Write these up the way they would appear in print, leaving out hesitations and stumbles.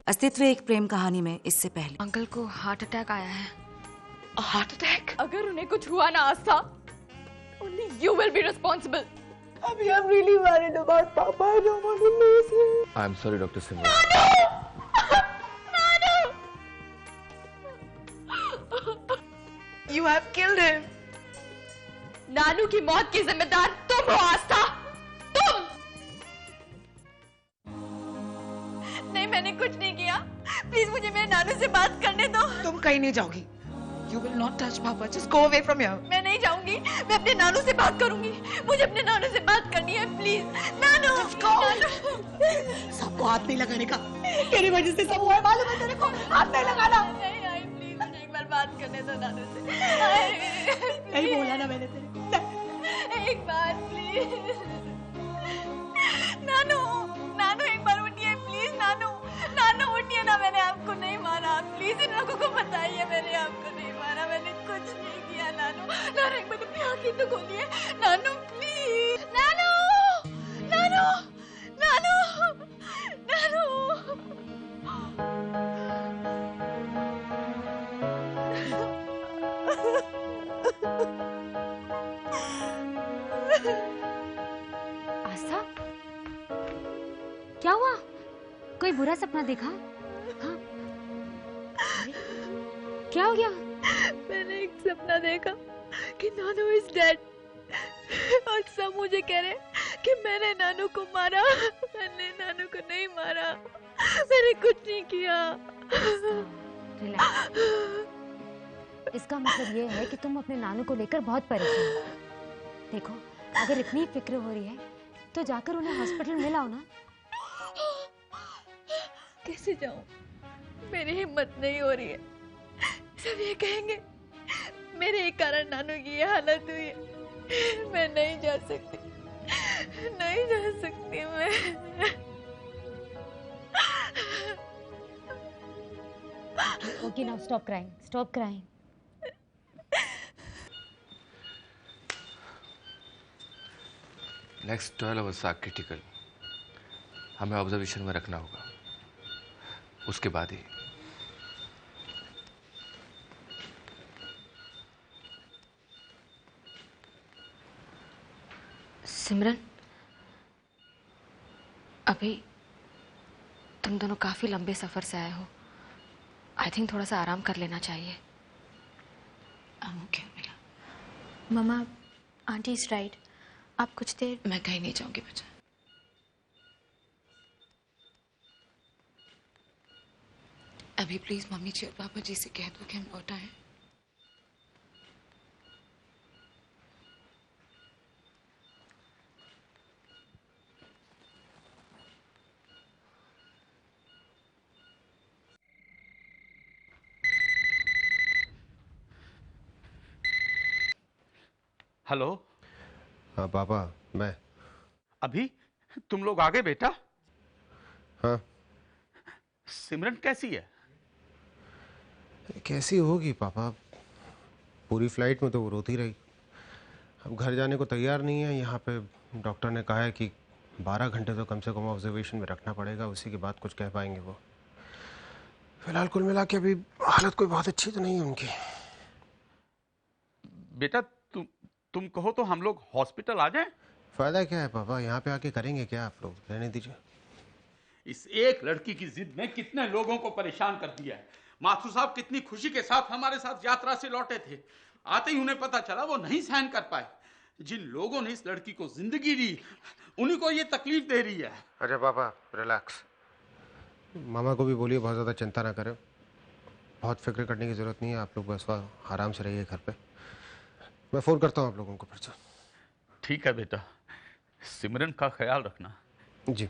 अस्तित्व एक प्रेम कहानी में इससे पहले। अंकल को हार्ट अटैक आया है। Heart attack? अगर उन्हें कुछ हुआ ना आस्था, only you will be responsible. Abhi, I'm really worried about Papa. I don't want to lose him. I'm sorry, Dr. Simran. You have killed him. नानू की मौत की जिम्मेदार तुम हो आस्था, तुम। नहीं, मैंने कुछ नहीं किया। प्लीज मुझे मेरे नानू से बात करने दो। तुम कहीं नहीं जाओगी। You will not touch Papa. Just go away from here. मैं नहीं जाऊंगी। मैं अपने नानू से बात करूंगी। मुझे अपने नानू से बात करनी है, प्लीज। नानू, सबको हाथ नहीं लगाने का। तेरी वजह से सब हुआ है, मालूम है तेरे को? हाथ नहीं लगाना। नहीं, आई प्लीज मुझे एक बार बात करने दो नानू से। नहीं बोला ना मैंने तेरे को। एक बार प्लीज। नानू, नानू एक बार उठिए प्लीज। नानू, नानू उठिए ना। मैंने आपको नहीं मारा, प्लीज इन लोगों को बताइए मैंने आपको नहीं मारा। मैंने कुछ नहीं किया। नानू, नानू एक बार अपनी आंखें तो खोलिए। नानू प्लीज। नानू, नानू, नानू, नानू। आस्था, क्या हुआ? कोई बुरा सपना देखा? हाँ? अरे, क्या हो गया? मैंने एक सपना देखा कि नानू इज डेड और सब मुझे कह रहे कि मैंने नानू को मारा। मैंने नानू को नहीं मारा, मैंने कुछ नहीं किया। रिलैक्स। इसका मतलब ये है कि तुम अपने नानू को लेकर बहुत परेशान हो। देखो, अगर इतनी फिक्र हो रही है तो जाकर उन्हें हॉस्पिटल में लाओ ना। कैसे जाऊं? मेरी हिम्मत नहीं हो रही है। सब ये कहेंगे मेरे एक कारण नानू की ये हालत हुई है। मैं नहीं जा सकती, नहीं जा सकती मैं। Okay, now stop crying, stop crying. Next 12 hours are critical. हमें ऑब्जर्वेशन में रखना होगा, उसके बाद ही। सिमरन, अभी तुम दोनों काफी लंबे सफर से आए हो। आई थिंक थोड़ा सा आराम कर लेना चाहिए। ओके बेटा। मम्मा, आंटी इज राइट। आप कुछ देर। मैं कहीं नहीं जाऊंगी बच्चा। अभी प्लीज मम्मी जी और पापा जी से कह दो कि हम लौट आए। हेलो। हाँ पापा, मैं। अभी तुम लोग आ गए बेटा? हाँ। सिमरन कैसी है? कैसी होगी पापा, पूरी फ्लाइट में तो वो रोती रही। अब घर जाने को तैयार नहीं है। यहाँ पे डॉक्टर ने कहा है कि 12 घंटे तो कम से कम ऑब्जर्वेशन में रखना पड़ेगा, उसी के बाद कुछ कह पाएंगे वो। फिलहाल कुल मिला के अभी हालत कोई बहुत अच्छी तो नहीं है उनकी। बेटा तुम कहो तो हम लोग हॉस्पिटल आ जाएं? फायदा क्या है पापा, यहाँ पे आके करेंगे क्या आप लोग, रहने दीजिए। इस एक लड़की की जिद ने कितने लोगों को परेशान कर दिया है। माथुर साहब कितनी खुशी के साथ हमारे साथ यात्रा से लौटे थे। आते ही उन्हें पता चला वो नहीं सहन कर पाए। जिन लोगों ने इस लड़की को जिंदगी दी, उन्हीं को ये तकलीफ दे रही है। अरे पापा रिलैक्स। मामा को भी बोलिए बहुत ज़्यादा चिंता ना करें। बहुत फिक्र करने की ज़रूरत नहीं है, आप लोग बस आराम से रहिए घर पे। मैं फ़ोन करता हूँ आप लोगों को फिर से। ठीक है बेटा, सिमरन का ख्याल रखना। जी।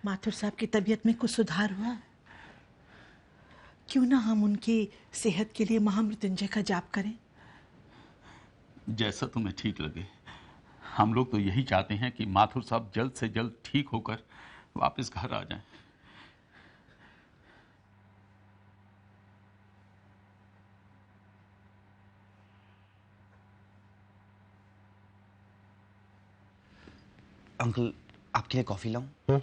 माथुर साहब की तबीयत में कुछ सुधार हुआ? क्यों ना हम उनकी सेहत के लिए महामृत्युंजय का जाप करें? जैसा तुम्हें ठीक लगे। हम लोग तो यही चाहते हैं कि माथुर साहब जल्द से जल्द ठीक होकर वापस घर आ जाएं। अंकल, आपके लिए कॉफी लाऊं?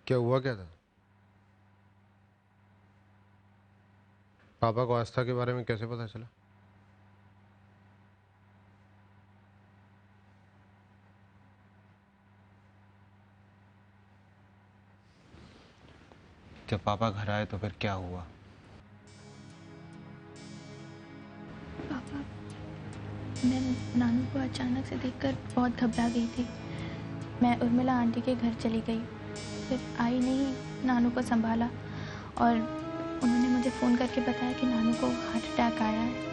क्या हुआ क्या था? पापा को आस्था के बारे में कैसे पता चला? जब पापा घर आए तो फिर क्या हुआ? पापा, मैं नानू को अचानक से देखकर बहुत घबरा गई थी। मैं उर्मिला आंटी के घर चली गई, फिर आई नहीं, नानू को संभाला और उन्होंने मुझे फ़ोन करके बताया कि नानू को हार्ट अटैक आया है।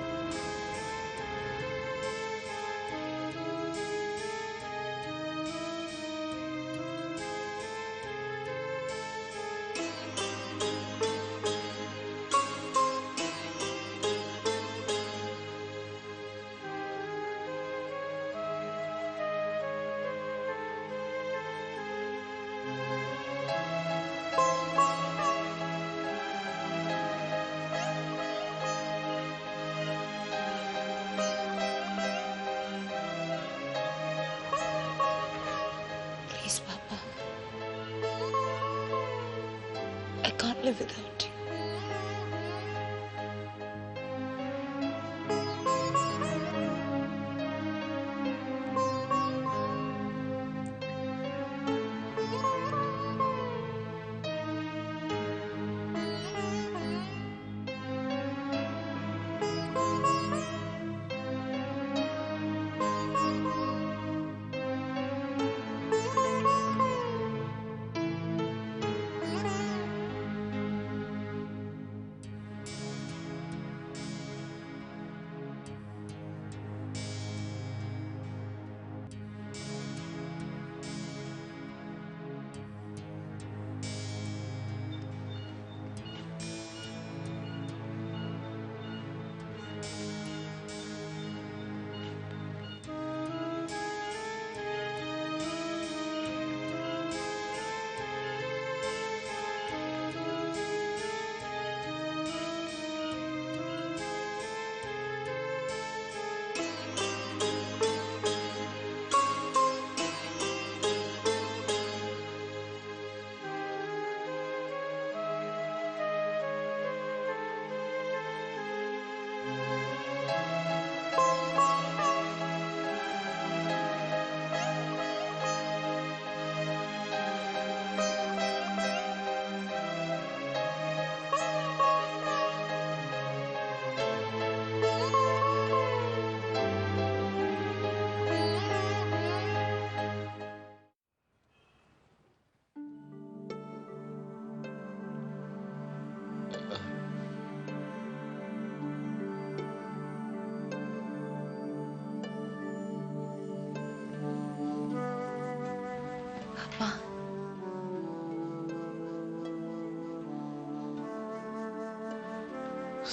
Please, Papa. I can't live without you.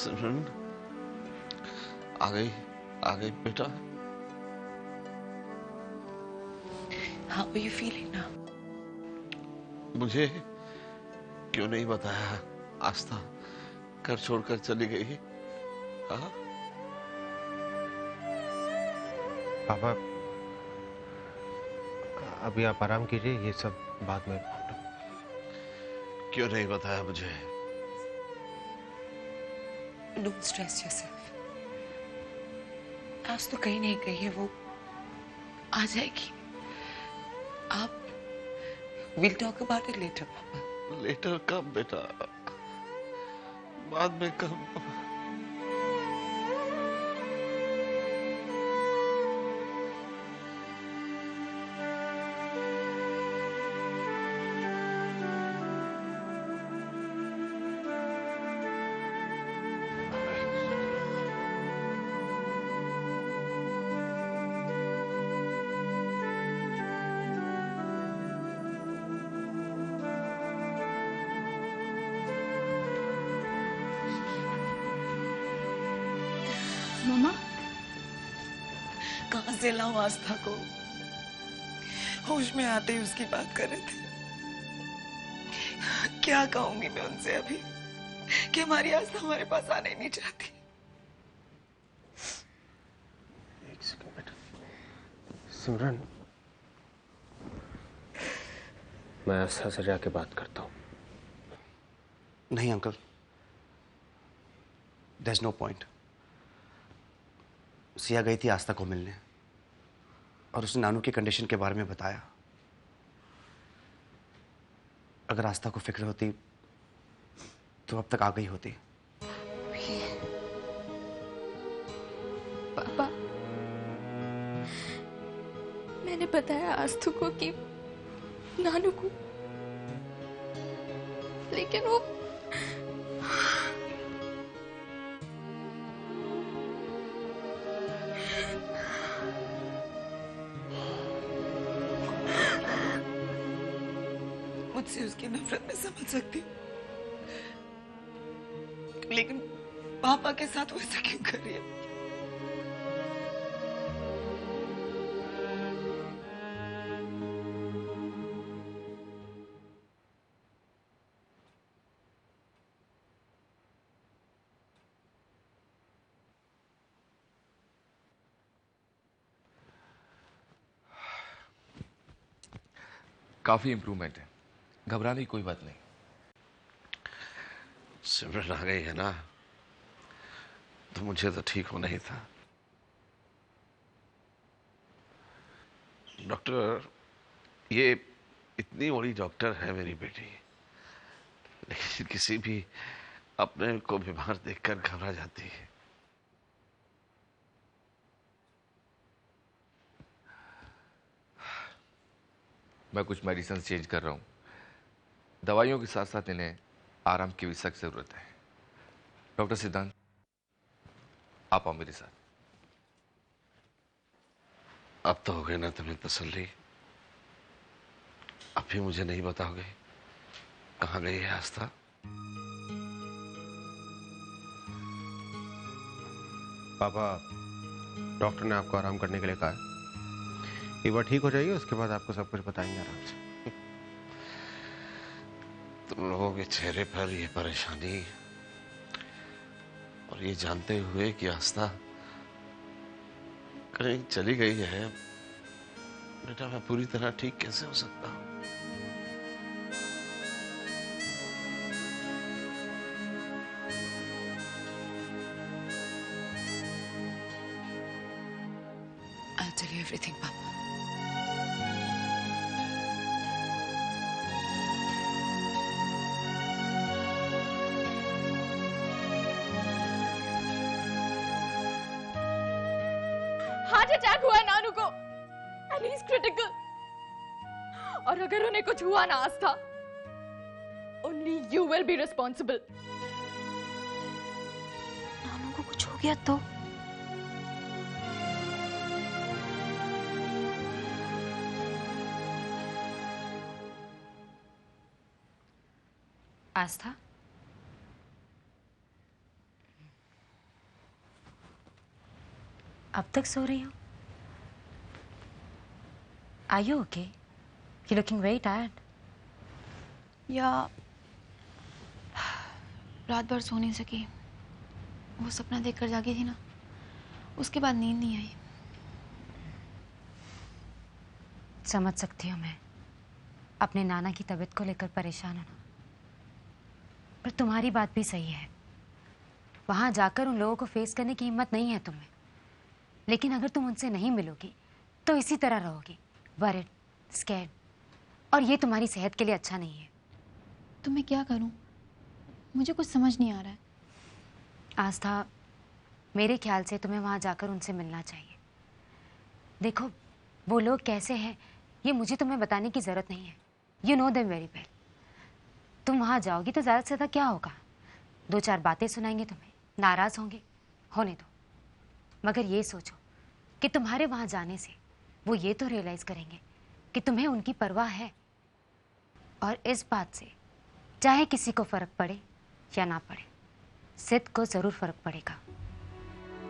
सिमरन, आ गई बेटा। How are you feeling now? मुझे क्यों नहीं बताया? आस्था घर छोड़कर चली गई। हाँ? पापा, अभी आप आराम कीजिए, ये सब बाद में। क्यों नहीं बताया मुझे? Don't stress yourself. आज तो कहीं नहीं गई है, वो आ जाएगी। आप we'll talk about it later, पापा। लेटर कब बेटा? बाद में कब? मम्मा, कहां से लाऊं आस्था को? होश में आते ही उसकी बात कर रहे थे। क्या कहूंगी मैं उनसे अभी कि हमारी आस्था हमारे पास आने नहीं चाहती। एक सेकंड बेटा। सिमरन, मैं आस्था से जाके बात करता हूँ। नहीं uncle, there is no point. Siya गई थी आस्था को मिलने और उसने नानू की कंडीशन के बारे में बताया। अगर आस्था को फिक्र होती तो अब तक आ गई होती। पापा, मैंने बताया आस्थु को कि नानू को, लेकिन वो मुझसे उसकी नफरत में समझ सकती हूँ, लेकिन पापा के साथ वो ऐसा क्यों कर रही है? काफी इंप्रूवमेंट है, घबराने की कोई बात नहीं। सिमरन आ गई है ना, तो मुझे तो ठीक होना ही था। डॉक्टर, ये इतनी बड़ी डॉक्टर है मेरी बेटी, लेकिन किसी भी अपने को बीमार देखकर घबरा जाती है। मैं कुछ मेडिसिन चेंज कर रहा हूँ। दवाइयों के साथ साथ इन्हें आराम की भी सख्त जरूरत है। डॉक्टर सिद्धांत, आप आओ मेरे साथ। अब तो हो गई ना तुम्हें तसल्ली? अब भी मुझे नहीं बताओगे कहाँ गई है आस्था? पापा, डॉक्टर ने आपको आराम करने के लिए कहा है। एक बार ठीक हो जाइए, उसके बाद आपको सब कुछ बताएंगे आराम से। तुम लोगों के चेहरे पर ये परेशानी और ये जानते हुए कि आस्था कहीं चली गई है, बेटा मैं पूरी तरह ठीक कैसे हो सकता हूं? I'll tell you everything, Papa. Heart attack हुआ है नानू को एंड ही इज क्रिटिकल। और अगर उन्हें कुछ हुआ ना Aastha, only you will be responsible. नानू को कुछ हो गया तो? आस्था, अब तक सो रही हो? Are you okay? You're looking very tired. या रात भर सो नहीं सकी, वो सपना देखकर जागी थी ना, उसके बाद नींद नहीं आई। समझ सकती हूँ मैं अपने नाना की तबीयत को लेकर परेशान होना, पर तुम्हारी बात भी सही है। वहां जाकर उन लोगों को फेस करने की हिम्मत नहीं है तुम्हें, लेकिन अगर तुम उनसे नहीं मिलोगी तो इसी तरह रहोगी, वरिड, स्कैर्ड, और ये तुम्हारी सेहत के लिए अच्छा नहीं है। तो मैं क्या करूं? मुझे कुछ समझ नहीं आ रहा है। आस्था, मेरे ख्याल से तुम्हें वहां जाकर उनसे मिलना चाहिए। देखो, वो लोग कैसे हैं ये मुझे तुम्हें बताने की जरूरत नहीं है। You know them very well. तुम वहां जाओगी तो ज्यादा से ज्यादा क्या होगा, 2-4 बातें सुनाएंगे तुम्हें, नाराज होंगे, होने दो। मगर ये सोचो कि तुम्हारे वहां जाने से वो ये तो रियलाइज करेंगे कि तुम्हें उनकी परवाह है, और इस बात से चाहे किसी को फर्क पड़े या ना पड़े, सिद्ध को जरूर फर्क पड़ेगा।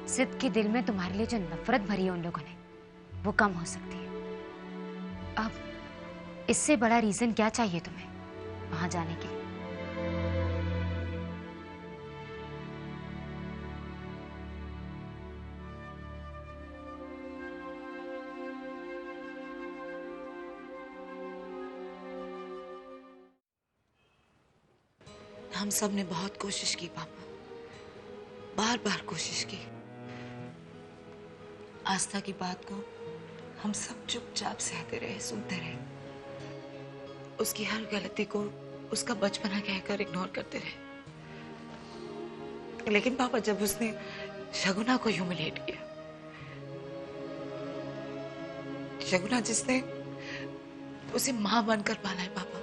सिद्ध के दिल में तुम्हारे लिए जो नफरत भरी है उन लोगों ने, वो कम हो सकती है। अब इससे बड़ा रीजन क्या चाहिए तुम्हें वहां जाने के लिए? हम सब ने बहुत कोशिश की पापा, बार बार कोशिश की। आस्था की बात को हम सब चुपचाप सहते रहे, सुनते रहे। उसकी हर गलती को उसका बचपना कहकर इग्नोर करते रहे। लेकिन पापा, जब उसने शगुना को ह्यूमिलिएट किया, शगुना जिसने उसे मां बनकर पाला है पापा,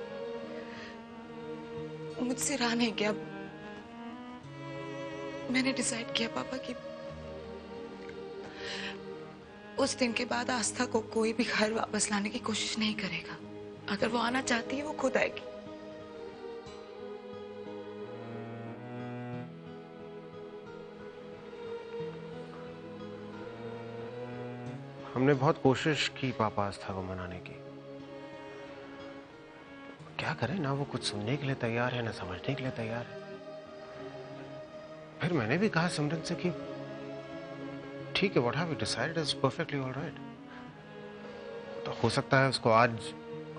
मुझसे रहा नहीं गया। मैंने डिसाइड किया पापा कि उस दिन के बाद आस्था को कोई भी घर वापस लाने की कोशिश नहीं करेगा। अगर वो आना चाहती है वो खुद आएगी। हमने बहुत कोशिश की पापा आस्था को मनाने की। क्या करें, ना वो कुछ सुनने के लिए तैयार है ना समझने के लिए तैयार है। फिर मैंने भी कहा सिमरन से कि ठीक है, what have you decided is perfectly alright. तो हो सकता है उसको आज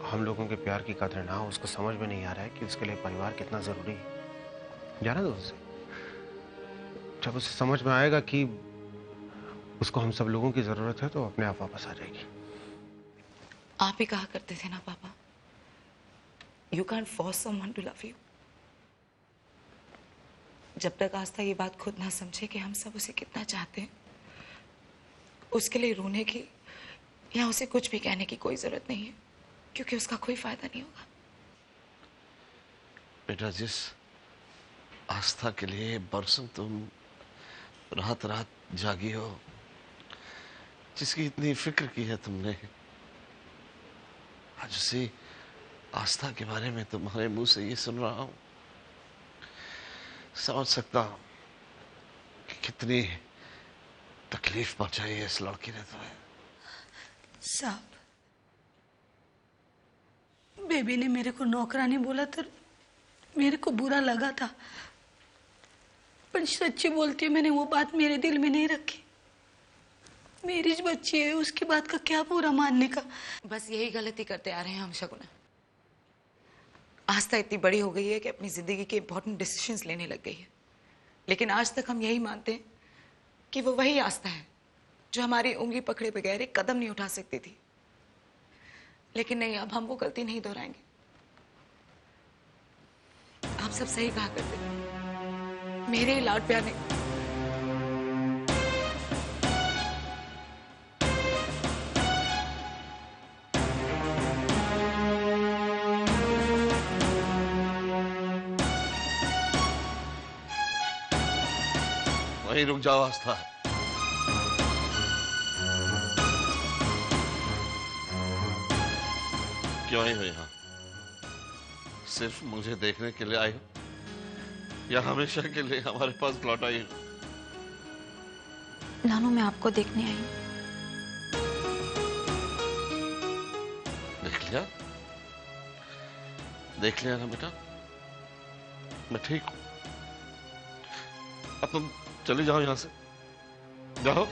हम लोगों के प्यार की कदर ना हो, उसको समझ में नहीं आ रहा है कि उसके लिए परिवार कितना जरूरी है। जाना दो उसे, जब उसे समझ में आएगा कि उसको हम सब लोगों की जरूरत है तो अपने आप वापस आ जाएगी। आप ही कहा करते थे ना पापा, you can't force someone to love you. जब तक आस्था ये बात खुद ना समझे कि हम सब उसे कितना चाहते हैं, उसके लिए रोने की या उसे कुछ भी कहने की कोई जरूरत नहीं है, क्योंकि उसका कोई फायदा नहीं होगा। बेटा, जिस आस्था के लिए बरसों तुम रात रात जागी हो, जिसकी इतनी फिक्र की है तुमने, आज उसी आस्था के बारे में तुम्हारे मुंह से ये सुन रहा हूं, समझ सकता हूं कि कितनी तकलीफ पहुंचाई है इस लड़की ने तुम्हें। साहब, बेबी ने मेरे को नौकरानी बोला तो मेरे को बुरा लगा था, पर सच्ची बोलती है, मैंने वो बात मेरे दिल में नहीं रखी। मेरी जो बच्ची है उसकी बात का क्या बुरा मानने का। बस यही गलती करते आ रहे हैं हम शगुना। आस्था इतनी बड़ी हो गई है कि अपनी जिंदगी के इंपॉर्टेंट डिसीजंस लेने लग गई है, लेकिन आज तक हम यही मानते हैं कि वो वही आस्था है जो हमारी उंगली पकड़े बगैर एक कदम नहीं उठा सकती थी। लेकिन नहीं, अब हम वो गलती नहीं दोहराएंगे। आप सब सही कहा करते, मेरे लाड प्यार ने वहीं रुक जाओ आस्था। क्यों आई हो यहां? सिर्फ मुझे देखने के लिए आई हो या हमेशा के लिए हमारे पास लौट आई हो? नानू, मैं आपको देखने आई हूं। देख लिया ना बेटा, मैं ठीक हूं। अब तुम चले जाओ यहां से, जाओ।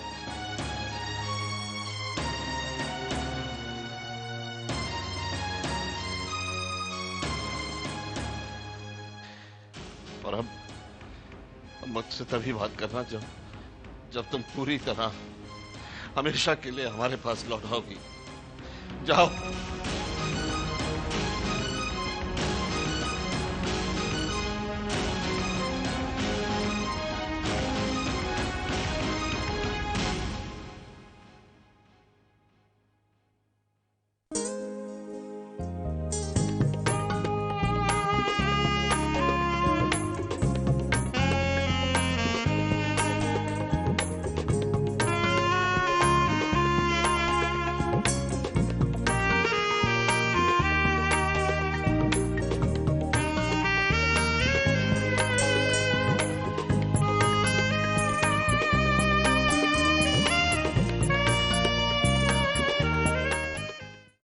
और अब मुझसे तभी बात करना जब तुम पूरी तरह हमेशा के लिए हमारे पास लौट आओगी। जाओ।